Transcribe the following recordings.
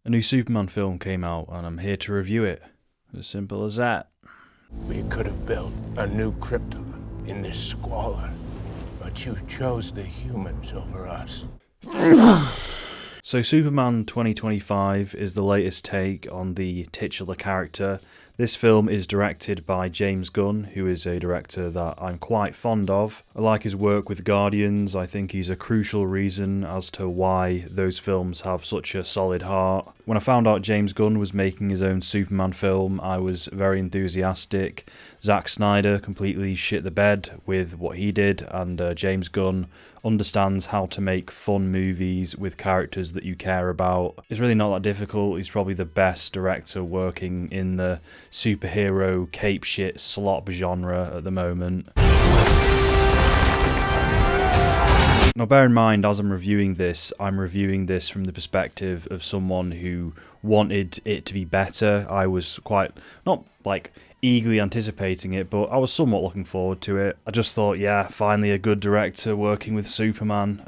A new Superman film came out and I'm here to review it. As simple as that. We could have built a new Krypton in this squalor, but you chose the humans over us. So Superman 2025 is the latest take on the titular character. This film is directed by James Gunn, who is a director that I'm quite fond of. I like his work with Guardians. I think he's a crucial reason as to why those films have such a solid heart. When I found out James Gunn was making his own Superman film, I was very enthusiastic. Zack Snyder completely shit the bed with what he did, and James Gunn understands how to make fun movies with characters that you care about. It's really not that difficult. He's probably the best director working in the superhero cape shit slop genre at the moment. Now bear in mind, as I'm reviewing this from the perspective of someone who wanted it to be better. I was quite, not like eagerly anticipating it, but I was somewhat looking forward to it. I just thought, yeah, finally a good director working with Superman.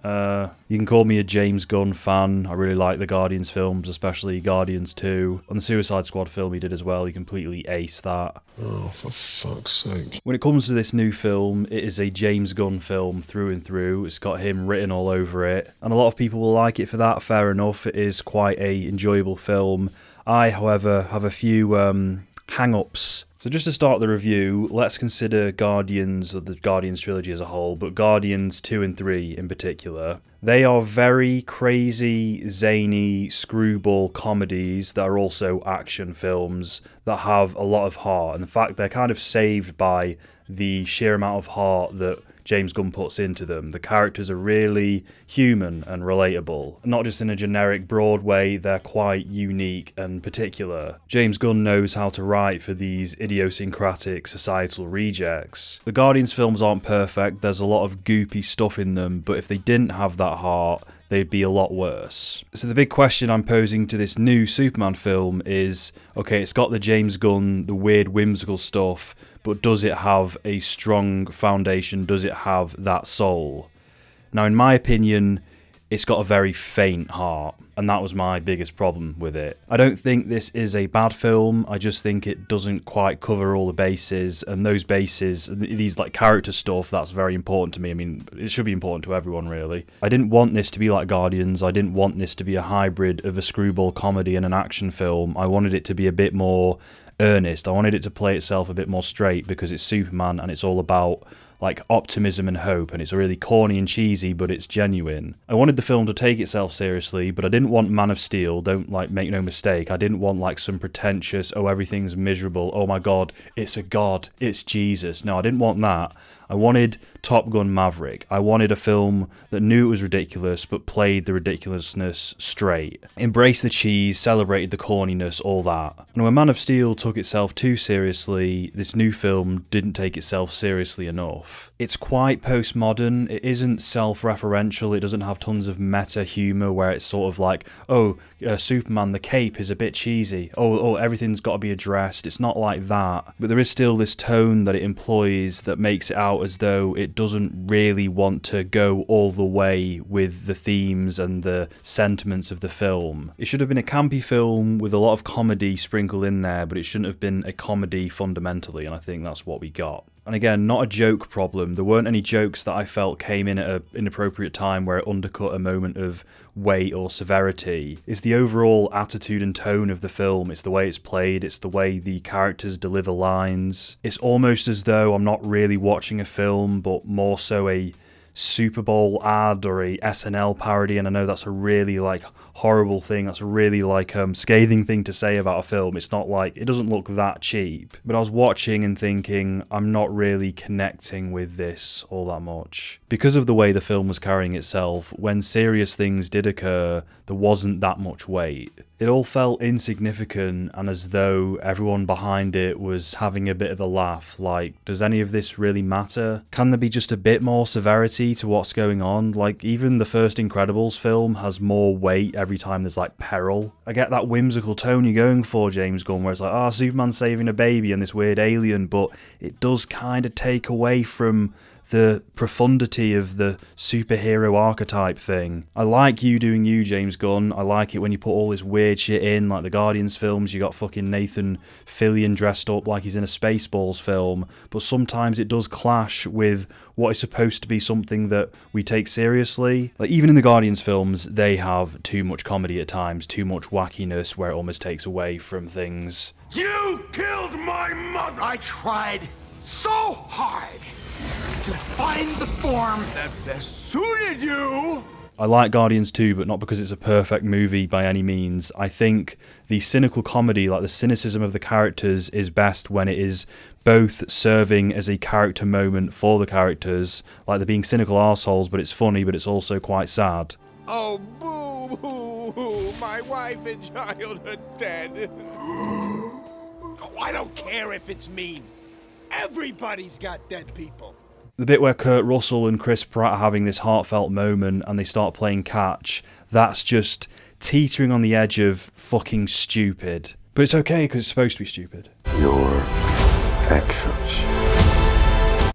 You can call me a James Gunn fan. I really like the Guardians films, especially Guardians 2. On the Suicide Squad film he did as well, he completely aced that. Oh, for fuck's sake. When it comes to this new film, it is a James Gunn film through and through. It's got him written all over it, and a lot of people will like it for that, fair enough. It is quite a enjoyable film. I, however, have a few hang-ups. So just to start the review, let's consider Guardians, or the Guardians trilogy as a whole, but Guardians 2 and 3 in particular. They are very crazy, zany, screwball comedies that are also action films that have a lot of heart. And in fact, they're kind of saved by the sheer amount of heart that James Gunn puts into them. The characters are really human and relatable. Not just in a generic, broad way, they're quite unique and particular. James Gunn knows how to write for these idiosyncratic societal rejects. The Guardians films aren't perfect, there's a lot of goopy stuff in them, but if they didn't have that heart, they'd be a lot worse. So the big question I'm posing to this new Superman film is, okay, it's got the James Gunn, the weird whimsical stuff, but does it have a strong foundation? Does it have that soul? Now, in my opinion, it's got a very faint heart, and that was my biggest problem with it. I don't think this is a bad film, I just think it doesn't quite cover all the bases, and those bases, these like character stuff, that's very important to me. I mean, it should be important to everyone, really. I didn't want this to be like Guardians, I didn't want this to be a hybrid of a screwball comedy and an action film. I wanted it to be a bit more earnest. I wanted it to play itself a bit more straight because it's Superman and it's all about like optimism and hope, and it's really corny and cheesy, but it's genuine. I wanted the film to take itself seriously, but I didn't want Man of Steel, don't like make no mistake. I didn't want like some pretentious, oh everything's miserable, oh my god, it's a god, it's Jesus. No, I didn't want that. I wanted Top Gun Maverick. I wanted a film that knew it was ridiculous, but played the ridiculousness straight. Embraced the cheese, celebrated the corniness, all that. And when Man of Steel took itself too seriously, this new film didn't take itself seriously enough. It's quite postmodern, it isn't self-referential, it doesn't have tons of meta humour where it's sort of like, oh, Superman, the cape is a bit cheesy, oh, everything's got to be addressed. It's not like that. But there is still this tone that it employs that makes it out as though it doesn't really want to go all the way with the themes and the sentiments of the film. It should have been a campy film with a lot of comedy sprinkled in there, but it shouldn't have been a comedy fundamentally, and I think that's what we got. And again, not a joke problem. There weren't any jokes that I felt came in at an inappropriate time where it undercut a moment of weight or severity. It's the overall attitude and tone of the film. It's the way it's played. It's the way the characters deliver lines. It's almost as though I'm not really watching a film, but more so a Super Bowl ad or a SNL parody, and I know that's a really like horrible thing, that's a really like scathing thing to say about a film. It's not like, it doesn't look that cheap, but I was watching and thinking I'm not really connecting with this all that much. Because of the way the film was carrying itself, when serious things did occur, there wasn't that much weight. It all felt insignificant and as though everyone behind it was having a bit of a laugh, like, does any of this really matter? Can there be just a bit more severity to what's going on? Like, even the first Incredibles film has more weight every time there's like peril. I get that whimsical tone you're going for, James Gunn, where it's like, Superman's saving a baby and this weird alien, but it does kind of take away from the profundity of the superhero archetype thing. I like you doing you, James Gunn. I like it when you put all this weird shit in, like the Guardians films. You got fucking Nathan Fillion dressed up like he's in a Spaceballs film, but sometimes it does clash with what is supposed to be something that we take seriously. Like, even in the Guardians films, they have too much comedy at times, too much wackiness where it almost takes away from things. You killed my mother! I tried so hard to find the form that best suited you! I like Guardians 2, but not because it's a perfect movie by any means. I think the cynical comedy, like the cynicism of the characters, is best when it is both serving as a character moment for the characters, like they're being cynical arseholes, but it's funny, but it's also quite sad. Oh, boo hoo hoo! My wife and child are dead. Oh, I don't care if it's mean. Everybody's got dead people. The bit where Kurt Russell and Chris Pratt are having this heartfelt moment and they start playing catch, that's just teetering on the edge of fucking stupid. But it's okay because it's supposed to be stupid. Your actions.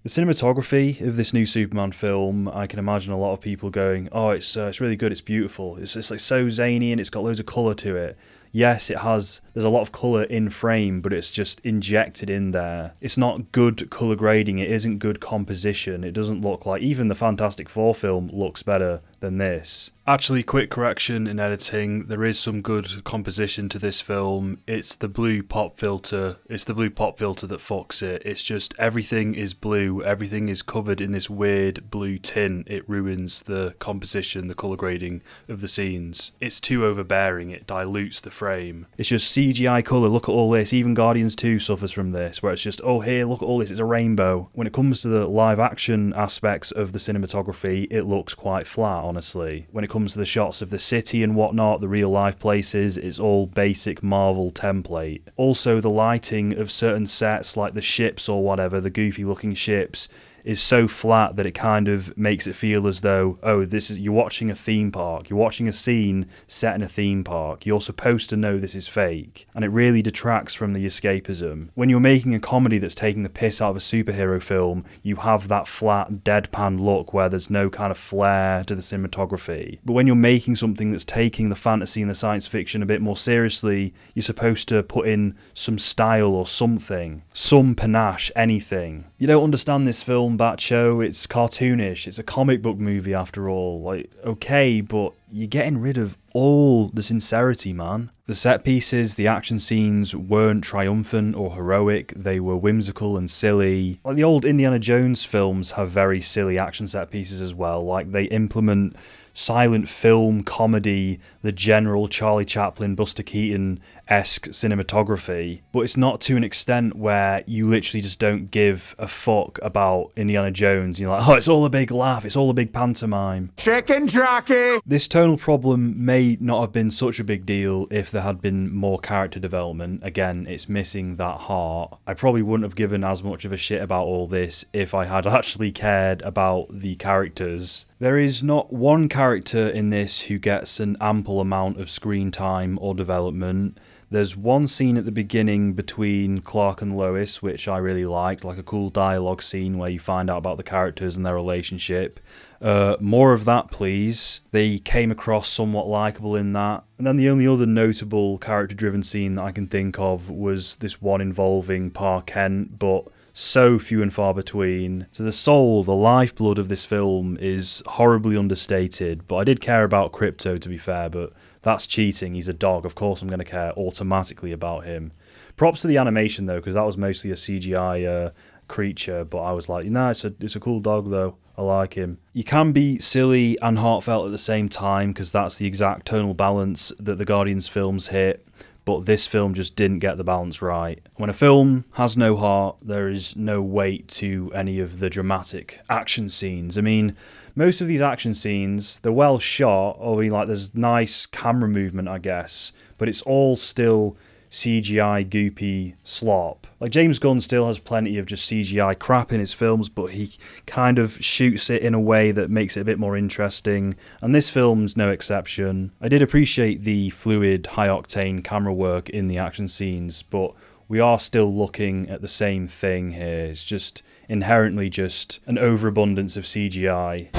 The cinematography of this new Superman film, I can imagine a lot of people going, oh, it's really good, it's beautiful. It's like so zany and it's got loads of colour to it. Yes, there's a lot of colour in frame, but it's just injected in there. It's not good colour grading, it isn't good composition, it doesn't look like, even the Fantastic Four film looks better than this. Actually, quick correction in editing, there is some good composition to this film. It's the blue pop filter. It's the blue pop filter that fucks it. It's just everything is blue. Everything is covered in this weird blue tint. It ruins the composition, the colour grading of the scenes. It's too overbearing. It dilutes the frame. It's just CGI colour. Look at all this. Even Guardians 2 suffers from this, where it's just, oh, here, look at all this. It's a rainbow. When it comes to the live action aspects of the cinematography, it looks quite flat, honestly. When it comes to the shots of the city and whatnot, the real life places, it's all basic Marvel template. Also, the lighting of certain sets, like the ships or whatever, the goofy looking ships, is so flat that it kind of makes it feel as though, oh, you're watching a theme park. You're watching a scene set in a theme park. You're supposed to know this is fake. And it really detracts from the escapism. When you're making a comedy that's taking the piss out of a superhero film, you have that flat, deadpan look where there's no kind of flair to the cinematography. But when you're making something that's taking the fantasy and the science fiction a bit more seriously, you're supposed to put in some style or something. Some panache, anything. You don't understand this film, Batcho. It's cartoonish. It's a comic book movie after all. Like, okay, but you're getting rid of all the sincerity, man. The set pieces, the action scenes weren't triumphant or heroic. They were whimsical and silly. Like the old Indiana Jones films have very silly action set pieces as well. Like they implement silent film comedy, the general Charlie Chaplin, Buster Keaton-esque cinematography, but it's not to an extent where you literally just don't give a fuck about Indiana Jones. You're like, oh, it's all a big laugh, it's all a big pantomime. Chicken jockey! This tonal problem may not have been such a big deal if there had been more character development. Again, it's missing that heart. I probably wouldn't have given as much of a shit about all this if I had actually cared about the characters. There is not one character in this who gets an ample amount of screen time or development. There's one scene at the beginning between Clark and Lois, which I really liked, like a cool dialogue scene where you find out about the characters and their relationship. More of that, please. They came across somewhat likeable in that. And then the only other notable character-driven scene that I can think of was this one involving Pa Kent, but so few and far between. So the soul, the lifeblood of this film is horribly understated, but I did care about Crypto, to be fair, but that's cheating. He's a dog. Of course I'm going to care automatically about him. Props to the animation, though, because that was mostly a CGI creature, but I was like, nah, it's a cool dog, though. I like him. You can be silly and heartfelt at the same time, because that's the exact tonal balance that the Guardians films hit. But this film just didn't get the balance right. When a film has no heart, there is no weight to any of the dramatic action scenes. I mean, most of these action scenes, they're well shot, or there's nice camera movement, I guess, but it's all still CGI goopy slop. Like, James Gunn still has plenty of just CGI crap in his films, but he kind of shoots it in a way that makes it a bit more interesting, and this film's no exception. I did appreciate the fluid, high-octane camera work in the action scenes, but we are still looking at the same thing here. It's just inherently just an overabundance of CGI.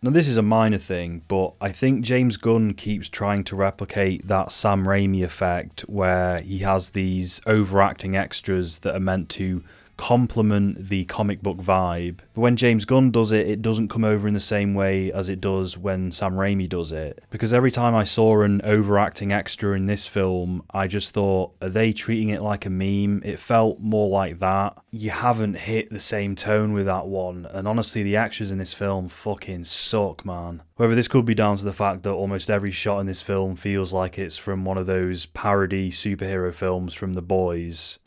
Now this is a minor thing, but I think James Gunn keeps trying to replicate that Sam Raimi effect where he has these overacting extras that are meant to complement the comic book vibe. But when James Gunn does it, it doesn't come over in the same way as it does when Sam Raimi does it. Because every time I saw an overacting extra in this film, I just thought, are they treating it like a meme? It felt more like that. You haven't hit the same tone with that one, and honestly the extras in this film fucking suck, man. However, this could be down to the fact that almost every shot in this film feels like it's from one of those parody superhero films from The Boys.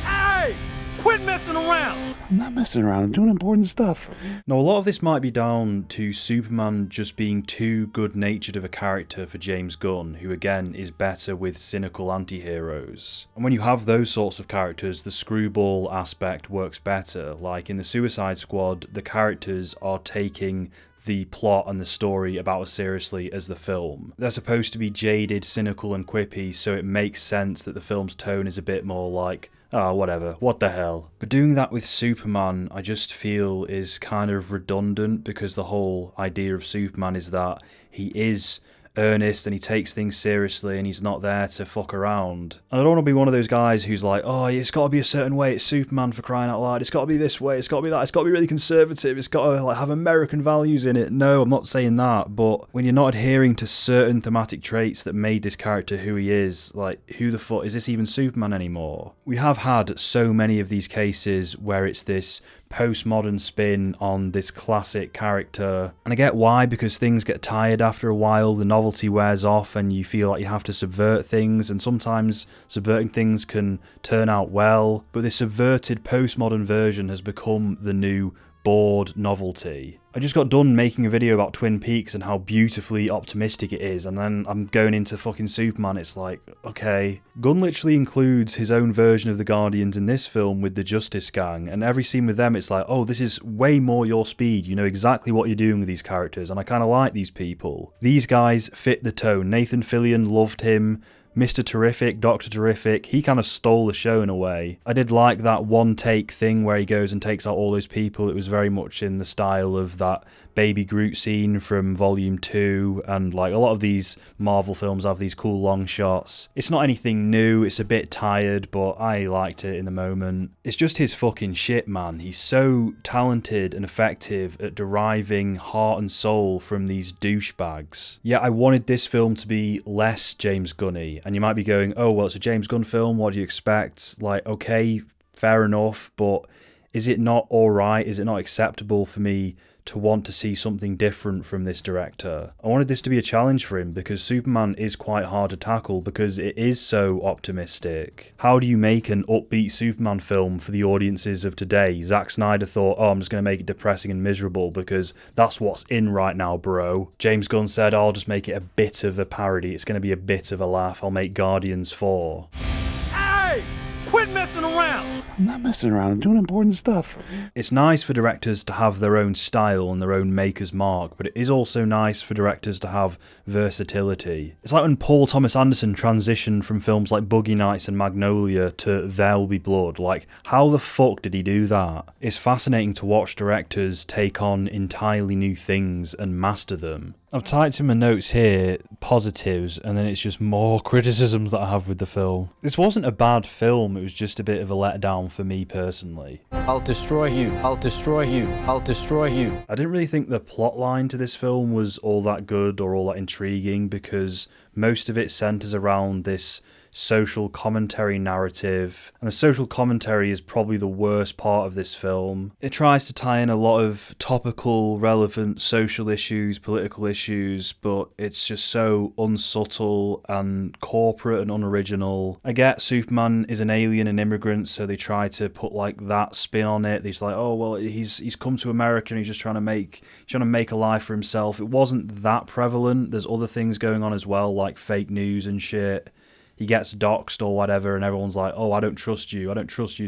Hey! Quit messing around! I'm not messing around, I'm doing important stuff. Now, a lot of this might be down to Superman just being too good-natured of a character for James Gunn, who again is better with cynical anti-heroes. And when you have those sorts of characters, the screwball aspect works better. Like in the Suicide Squad, the characters are taking the plot and the story about as seriously as the film. They're supposed to be jaded, cynical and quippy, so it makes sense that the film's tone is a bit more like, oh, whatever, what the hell. But doing that with Superman, I just feel is kind of redundant, because the whole idea of Superman is that he is earnest and he takes things seriously and he's not there to fuck around. And I don't want to be one of those guys who's like, oh, it's got to be a certain way, it's Superman for crying out loud, it's got to be this way, it's got to be that, it's got to be really conservative, it's got to like have American values in it. No, I'm not saying that, but when you're not adhering to certain thematic traits that made this character who he is, like, who the fuck is this even Superman anymore? We have had so many of these cases where it's this postmodern spin on this classic character, and I get why, because things get tired after a while, the novelty wears off and you feel like you have to subvert things, and sometimes subverting things can turn out well, but this subverted postmodern version has become the new bored novelty. I just got done making a video about Twin Peaks and how beautifully optimistic it is, and then I'm going into fucking Superman. It's like, okay. Gunn literally includes his own version of the Guardians in this film with the Justice Gang, and every scene with them it's like, oh, this is way more your speed, you know exactly what you're doing with these characters, and I kind of like these people. These guys fit the tone. Nathan Fillion, loved him. Mr. Terrific, Dr. Terrific, he kind of stole the show in a way. I did like that one take thing where he goes and takes out all those people. It was very much in the style of that Baby Groot scene from Volume 2, and like a lot of these Marvel films have these cool long shots. It's not anything new, it's a bit tired, but I liked it in the moment. It's just his fucking shit, man. He's so talented and effective at deriving heart and soul from these douchebags. Yeah, I wanted this film to be less James Gunny. And you might be going, oh, well, it's a James Gunn film, what do you expect? Like, okay, fair enough, but is it not alright? Is it not acceptable for me to want to see something different from this director? I wanted this to be a challenge for him, because Superman is quite hard to tackle because it is so optimistic. How do you make an upbeat Superman film for the audiences of today? Zack Snyder thought, oh, I'm just going to make it depressing and miserable because that's what's in right now, bro. James Gunn said, oh, I'll just make it a bit of a parody. It's going to be a bit of a laugh. I'll make Guardians 4. Hey! Quit messing around! I'm not messing around, I'm doing important stuff. It's nice for directors to have their own style and their own maker's mark, but it is also nice for directors to have versatility. It's like when Paul Thomas Anderson transitioned from films like Boogie Nights and Magnolia to There'll Be Blood. Like, how the fuck did he do that? It's fascinating to watch directors take on entirely new things and master them. I've typed in my notes here, positives, and then it's just more criticisms that I have with the film. This wasn't a bad film, it was just a bit of a letdown for me personally. I'll destroy you, I'll destroy you, I'll destroy you. I didn't really think the plot line to this film was all that good or all that intriguing, because most of it centres around this social commentary narrative, and the social commentary is probably the worst part of this film. It tries to tie in a lot of topical, relevant social issues, political issues, but it's just so unsubtle and corporate and unoriginal. I get Superman is an alien and immigrant, so they try to put like that spin on it. He's like, oh well, he's come to America and he's just trying to make a life for himself. It wasn't that prevalent. There's other things going on as well, like fake news and shit. He gets doxxed or whatever, and everyone's like, oh, I don't trust you,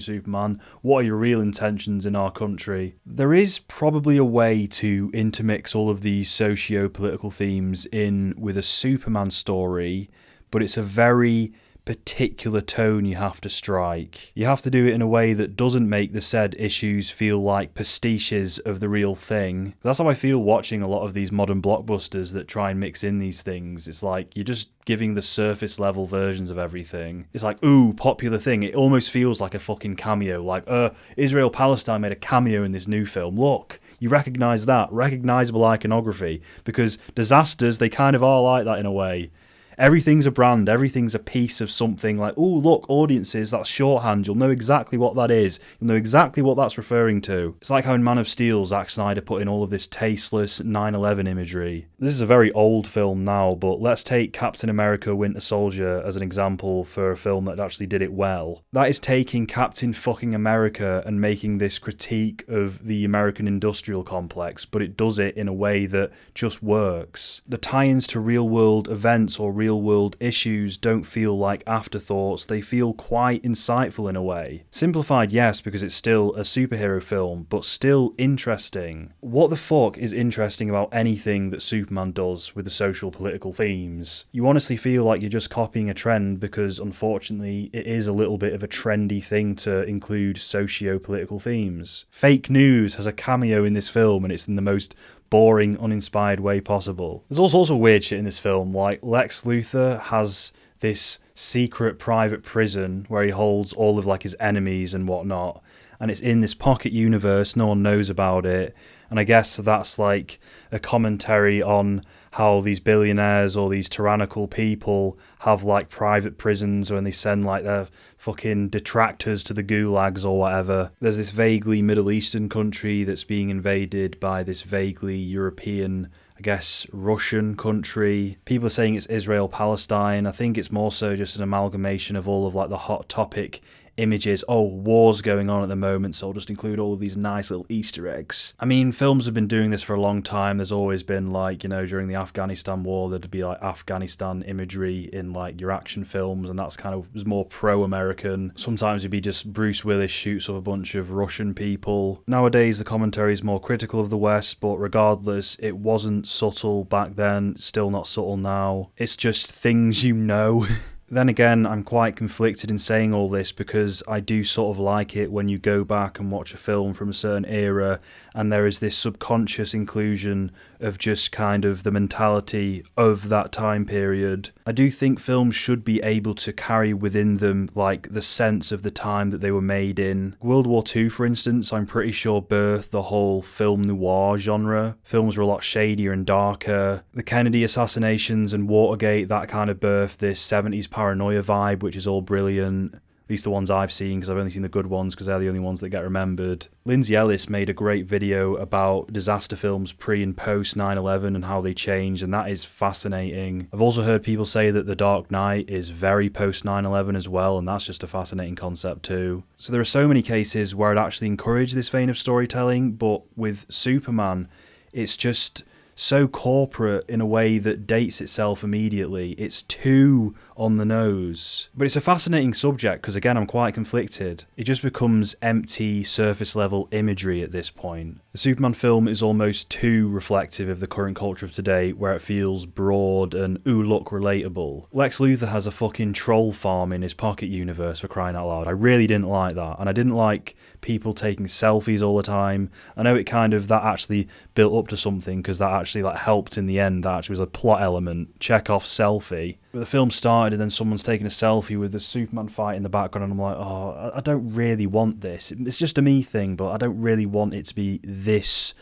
Superman. What are your real intentions in our country? There is probably a way to intermix all of these socio-political themes in with a Superman story, but it's a very particular tone you have to strike. You have to do it in a way that doesn't make the said issues feel like pastiches of the real thing. That's how I feel watching a lot of these modern blockbusters that try and mix in these things. It's like you're just giving the surface level versions of everything. It's like, ooh, popular thing. It almost feels like a fucking cameo. Like, Israel Palestine made a cameo in this new film. Look, you recognise that. Recognisable iconography. Because disasters, they kind of are like that in a way. Everything's a brand, everything's a piece of something. Like, oh, look, audiences, that's shorthand. You'll know exactly what that is. You'll know exactly what that's referring to. It's like how in Man of Steel, Zack Snyder put in all of this tasteless 9/11 imagery. This is a very old film now, but let's take Captain America Winter Soldier as an example for a film that actually did it well. That is taking Captain fucking America and making this critique of the American industrial complex, but it does it in a way that just works. The tie-ins to real-world events or real-world issues don't feel like afterthoughts, they feel quite insightful in a way. Simplified, yes, because it's still a superhero film, but still interesting. What the fuck is interesting about anything that Superman does with the social political themes? You honestly feel like you're just copying a trend because, unfortunately, it is a little bit of a trendy thing to include socio-political themes. Fake news has a cameo in this film, and it's in the most boring, uninspired way possible. There's all sorts of weird shit in this film, like Lex Luthor has this secret private prison where he holds all of like his enemies and whatnot, and it's in this pocket universe, no one knows about it, and I guess that's like a commentary on how these billionaires or these tyrannical people have like private prisons when they send like their fucking detractors to the gulags or whatever. There's this vaguely Middle Eastern country that's being invaded by this vaguely European, I guess, Russian country. People are saying it's Israel Palestine. I think it's more so just an amalgamation of all of like the hot topic images. Oh, war's going on at the moment, so I'll just include all of these nice little Easter eggs. I mean, films have been doing this for a long time. There's always been like, you know, during the Afghanistan war, there'd be like Afghanistan imagery in like your action films, and that's kind of was more pro-American. Sometimes it'd be just Bruce Willis shoots up a bunch of Russian people. Nowadays, the commentary is more critical of the West, but regardless, it wasn't subtle back then, still not subtle now. It's just things you know. Then again, I'm quite conflicted in saying all this because I do sort of like it when you go back and watch a film from a certain era and there is this subconscious inclusion of just kind of the mentality of that time period. I do think films should be able to carry within them like the sense of the time that they were made in. World War II, for instance, I'm pretty sure birthed the whole film noir genre. Films were a lot shadier and darker. The Kennedy assassinations and Watergate, that kind of birthed this 70s paranoia vibe, which is all brilliant. At least the ones I've seen, because I've only seen the good ones because they're the only ones that get remembered. Lindsay Ellis made a great video about disaster films pre and post 9/11 and how they changed, and that is fascinating. I've also heard people say that The Dark Knight is very post 9/11 as well, and that's just a fascinating concept too. So there are so many cases where I'd actually encourage this vein of storytelling, but with Superman, it's just so corporate in a way that dates itself immediately. It's too on the nose. But it's a fascinating subject because, again, I'm quite conflicted. It just becomes empty, surface-level imagery at this point. The Superman film is almost too reflective of the current culture of today, where it feels broad and, ooh, look, relatable. Lex Luthor has a fucking troll farm in his pocket universe, for crying out loud. I really didn't like that. And I didn't like people taking selfies all the time. I know it kind of, that actually built up to something because that actually like helped in the end. That actually was a plot element. Chekhov's selfie. But the film started and then someone's taking a selfie with the Superman fight in the background and I'm like, oh, I don't really want this. It's just a me thing, but I don't really want it to be this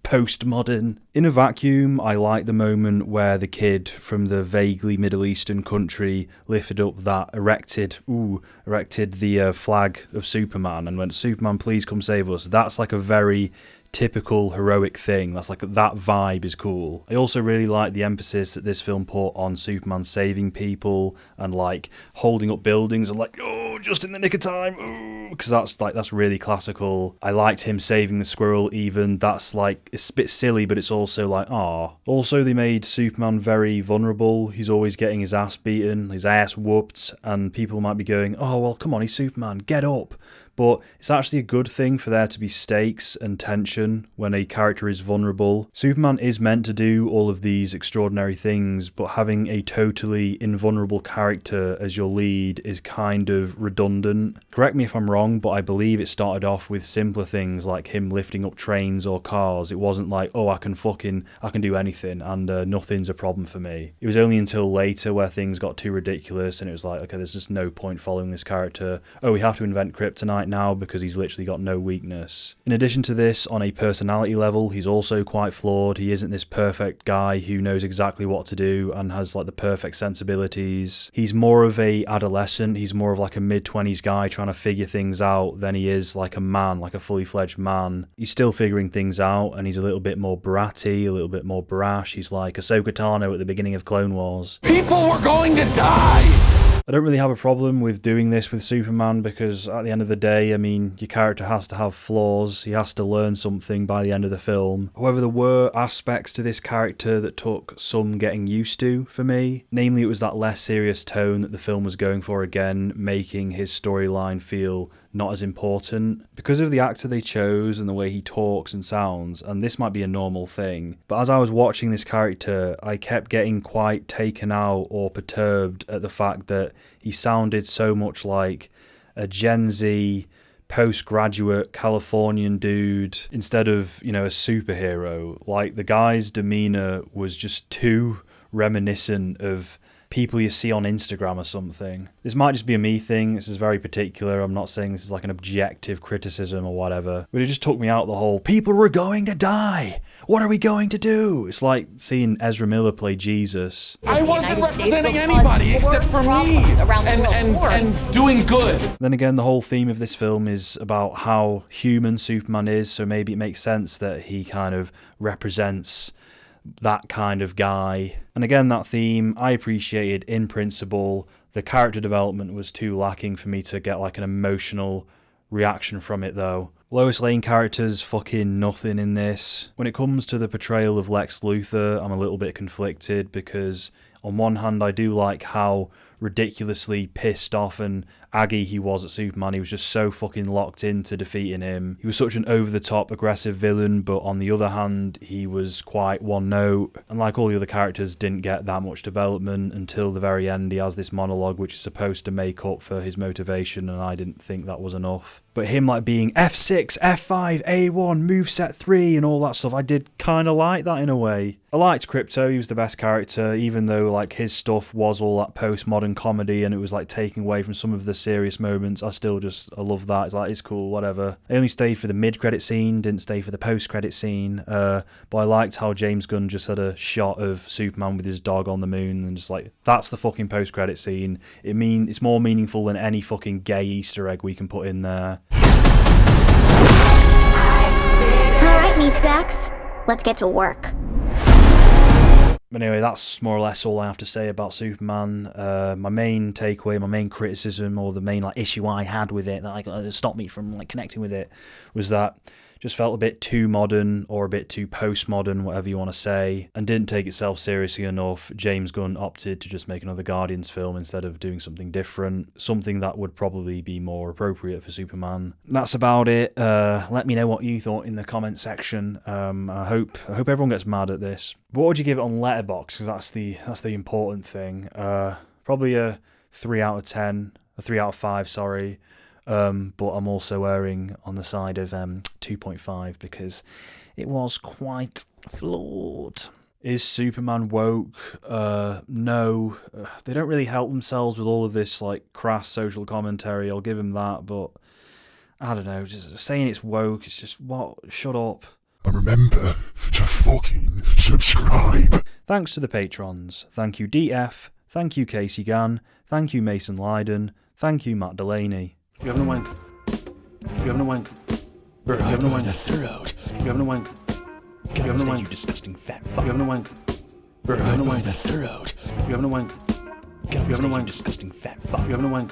postmodern. In a vacuum, I like the moment where the kid from the vaguely Middle Eastern country lifted up that erected the flag of Superman and went, Superman, please come save us. That's like a very typical heroic thing. That's like, that vibe is cool. I also really like the emphasis that this film put on Superman saving people and like holding up buildings and like, oh, just in the nick of time, oh, because that's really classical. I liked him saving the squirrel even. That's like, it's a bit silly, but it's also like, ah. Also, they made Superman very vulnerable. He's always getting his ass beaten, his ass whooped, and people might be going, oh, well, come on, he's Superman, get up. but it's actually a good thing for there to be stakes and tension when a character is vulnerable. Superman is meant to do all of these extraordinary things, but having a totally invulnerable character as your lead is kind of redundant. Correct me if I'm wrong, but I believe it started off with simpler things like him lifting up trains or cars. It wasn't like, oh, I can do anything and nothing's a problem for me. It was only until later where things got too ridiculous and it was like, okay, there's just no point following this character. Oh, we have to invent kryptonite now because he's literally got no weakness. In addition to this, on a personality level, he's also quite flawed. He isn't this perfect guy who knows exactly what to do and has like the perfect sensibilities. He's more of a adolescent. He's more of like a mid-20s guy trying to figure things out than he is like a man, like a fully fledged man. He's still figuring things out and he's a little bit more bratty, a little bit more brash. He's like Ahsoka Tano at the beginning of Clone Wars. People were going to die! I don't really have a problem with doing this with Superman because at the end of the day, I mean, your character has to have flaws. He has to learn something by the end of the film. However, there were aspects to this character that took some getting used to for me. Namely, it was that less serious tone that the film was going for again, making his storyline feel not as important. Because of the actor they chose and the way he talks and sounds, and this might be a normal thing, but as I was watching this character, I kept getting quite taken out or perturbed at the fact that he sounded so much like a Gen Z postgraduate Californian dude instead of, you know, a superhero. Like, the guy's demeanor was just too reminiscent of people you see on Instagram or something. This might just be a me thing. This is very particular. I'm not saying this is like an objective criticism or whatever, but it just took me out the whole people were going to die. What are we going to do? It's like seeing Ezra Miller play Jesus. I wasn't representing anybody except for me and doing good. Then again, the whole theme of this film is about how human Superman is, so maybe it makes sense that he kind of represents that kind of guy. And again, that theme I appreciated in principle. The character development was too lacking for me to get like an emotional reaction from it though. Lois Lane character's fucking nothing in this. When it comes to the portrayal of Lex Luthor, I'm a little bit conflicted because on one hand I do like how ridiculously pissed off and aggy he was at Superman. He was just so fucking locked into defeating him. He was such an over-the-top aggressive villain, but on the other hand, he was quite one note. And like all the other characters, didn't get that much development until the very end. He has this monologue which is supposed to make up for his motivation, and I didn't think that was enough. But him like being F6, F5, A1, moveset 3 and all that stuff, I did kind of like that in a way. I liked Crypto, he was the best character, even though like his stuff was all that postmodern comedy and it was like taking away from some of the serious moments. I love that. It's like, it's cool, whatever. I only stayed for the mid-credit scene, didn't stay for the post-credit scene, but I liked how James Gunn just had a shot of Superman with his dog on the moon and just like, that's the fucking post-credit scene. It's more meaningful than any fucking gay Easter egg we can put in there. Alright, meat sacks. Let's get to work. But anyway, that's more or less all I have to say about Superman. My main takeaway, my main criticism, or the main like issue I had with it that stopped me from like connecting with it, was that it just felt a bit too modern or a bit too postmodern, whatever you want to say, and didn't take itself seriously enough. James Gunn opted to just make another Guardians film instead of doing something different, something that would probably be more appropriate for Superman. That's about it. Let me know what you thought in the comment section. I hope everyone gets mad at this. But what would you give it on Letterboxd? Because that's the important thing. Probably a 3 out of 10, a 3 out of 5, sorry. But I'm also erring on the side of 2.5 because it was quite flawed. Is Superman woke? No. They don't really help themselves with all of this like crass social commentary, I'll give him that, but I don't know, just saying it's woke, it's just, what? Shut up. And remember to fucking subscribe. Thanks to the patrons. Thank you DF, thank you Casey Gann, thank you Mason Lydon, thank you Matt Delaney. You having a wank? You having a wank? You having a wank? The throat. You having a wank? You having a wank? You disgusting fat fuck. You having a wank? You Right having a by wank? the throat. You having a wank? You having a wank? disgusting fat fuck. You having a wank?